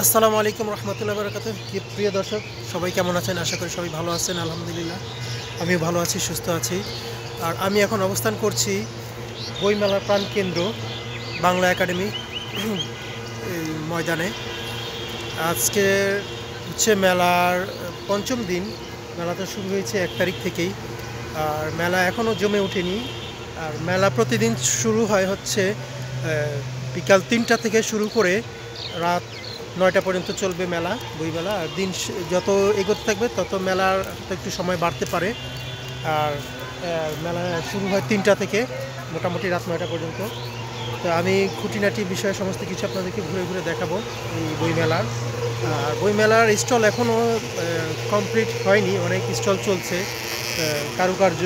আসসালামু আলাইকুম রহমতুল্লাহ বারাকাতুহু। প্রিয় দর্শক, সবাই কেমন আছেন? আশা করি সবাই ভালো আছেন। আলহামদুলিল্লাহ আমিও ভালো আছি, সুস্থ আছি। আর আমি এখন অবস্থান করছি বইমেলার প্রাণকেন্দ্র বাংলা একাডেমি এই ময়দানে। আজকে হচ্ছে মেলার পঞ্চম দিন। মেলা তো শুরু হয়েছে 1 তারিখ থেকেই, আর মেলা এখনও জমে ওঠেনি। আর মেলা প্রতিদিন শুরু হয় হচ্ছে বিকাল 3টা থেকে শুরু করে রাত 9টা পর্যন্ত চলবে মেলা, বইমেলা। আর দিন যত এগোতে থাকবে তত মেলার একটু সময় বাড়তে পারে। আর মেলা শুরু হয় 3টা থেকে মোটামুটি রাত 9টা পর্যন্ত। তো আমি খুঁটিনাটি বিষয়ে সমস্ত কিছু আপনাদেরকে ঘুরে ঘুরে দেখাবো এই বইমেলার। আর বইমেলার স্টল এখনও কমপ্লিট হয়নি, অনেক স্টল চলছে, কারুকার্য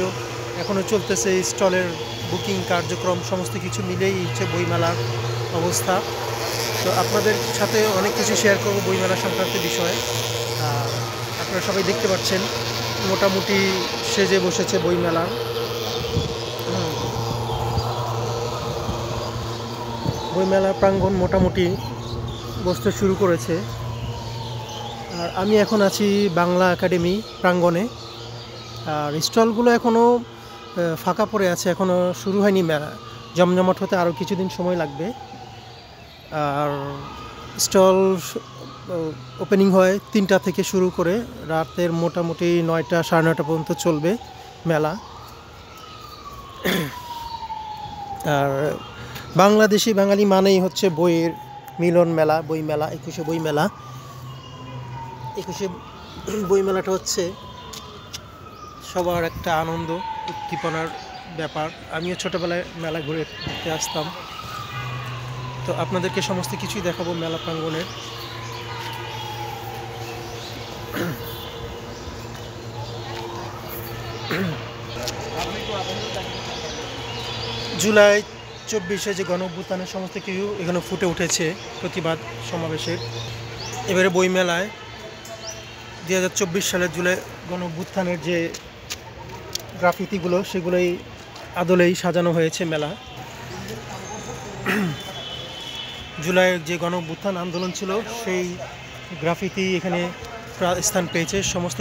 এখনও চলতেছে। স্টলের বুকিং কার্যক্রম সমস্ত কিছু মিলেই হচ্ছে বইমেলার অবস্থা। তো আপনাদের সাথে অনেক কিছু শেয়ার করবো বইমেলা সংক্রান্ত বিষয়ে। আর আপনারা সবাই দেখতে পাচ্ছেন মোটামুটি সেজে বসেছে বইমেলার। বইমেলার প্রাঙ্গণ মোটামুটি বসতে শুরু করেছে। আর আমি এখন আছি বাংলা একাডেমি প্রাঙ্গণে। আর স্টলগুলো এখনও ফাঁকা পড়ে আছে, এখনও শুরু হয়নি মেলা। জমজমাট হতে আরও কিছুদিন সময় লাগবে। আর স্টল ওপেনিং হয় 3টা থেকে শুরু করে রাতের মোটামুটি 9টা সাড়ে 9টা পর্যন্ত চলবে মেলা। আর বাংলাদেশি বাঙালি মানেই হচ্ছে বইয়ের মিলন মেলা, বই মেলা, 21শে বই মেলা। 21শে বই মেলাটা হচ্ছে সবার একটা আনন্দ উদ্দীপনার ব্যাপার। আমিও ছোটোবেলায় মেলা ঘুরে ঘুরতে আসতাম, তো আপনাদেরকে সমস্ত কিছুই দেখাবো মেলা প্রাঙ্গণের। জুলাই 24শে যে গণঅভ্যুত্থানের সমস্ত কিছু এখানে ফুটে উঠেছে প্রতিবাদ সমাবেশের। এবারে বইমেলায় 2024 সালের জুলাই গণঅভ্যুত্থানের যে গ্রাফিতিগুলো সেগুলোই আদলেই সাজানো হয়েছে মেলা। জুলাইয়ের যে গণঅভ্যুত্থান আন্দোলন ছিল সেই গ্রাফিতি এখানে স্থান পেয়েছে।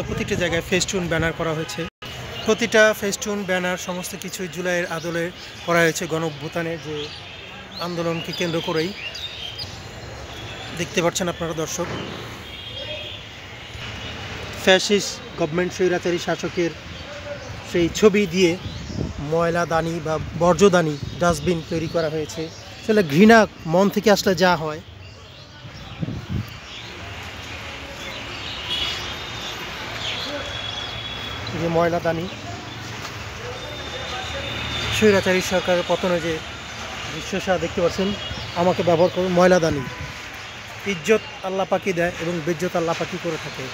প্রতিটি জায়গায় ফেস্টুন ব্যানার করা হয়েছে। প্রতিটা ফেস্টুন ব্যানার সমস্ত কিছুই জুলাইয়ের আদলে করা হয়েছে গণঅভ্যুত্থানের যে আন্দোলনকে কেন্দ্র করেই। দেখতে পাচ্ছেন আপনারা দর্শক, ফ্যাসিস্ট গভর্নমেন্ট স্বৈরাচারী শাসকের সেই ছবি দিয়ে ময়লাদানি বা বর্জ্যদানি ডাস্টবিন তৈরি করা হয়েছে। আসলে ঘৃণা মন থেকে আসলে যা হয়। যে ময়লাদানি, স্বৈরাচারী সরকারের পতনে যে দৃশ্যটা দেখতে পাচ্ছেন, আমাকে ব্যবহার করুন ময়লাদানি। ইজ্জত আল্লাহ পাকি দেয় এবং বেজ্জত আল্লাহ পাকি করে থাকে।